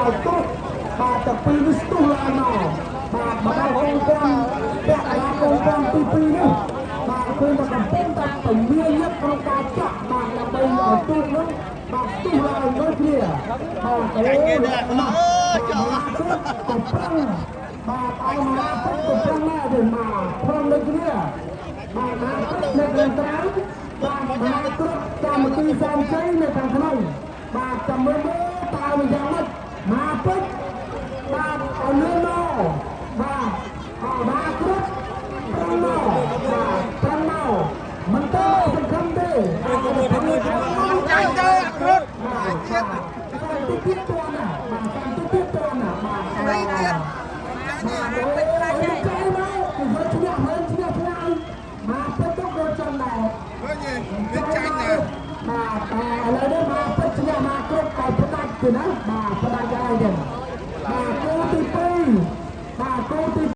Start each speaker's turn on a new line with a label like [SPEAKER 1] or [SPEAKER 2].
[SPEAKER 1] ឲ្យទុកបាទតែពីនេះស្ទុះឡើងមកបាទមកដល់អង្គការពាក់កណ្ដាលអង្គការទី2នេះបាទគឺតែកំពុងតែពមាញឹកក្នុងការចាក់បាទដើម្បីឲ្យទុកនោះបាទស្ទុះឡើងដូចគ្នាបាទអូមកកំប្រឹងបាទឲ្យមកពុកកំប្រឹងណាស់ទៅមកព្រមដូចគ្នាបាទមកនៅខាងក្រៅបាទមកគ្រប់កម្មវិធីផ្សេងៗនៅខាងក្នុងបាទចាំមើលតើវាយ៉ាងម៉េចមកពុកបាទឲ្យលឿនមកបាទមកគ្រប់ប្រឹងមកបាទប្រឹងមកមិនទៅសង្ឃឹមទេចាញ់ទៅគ្រប់ទៀតទៀតទៅណាបាទទៀតទៅណាបាទទៀតមកពុកទៅរត់ចាំដែរឃើញទេចាញ់ណាបាទឥឡូវនេះមកពុកឈ្នះមកគ្រប់តែផ្ដាច់ទៅណាបាទផ្ដាច់ហើយទេ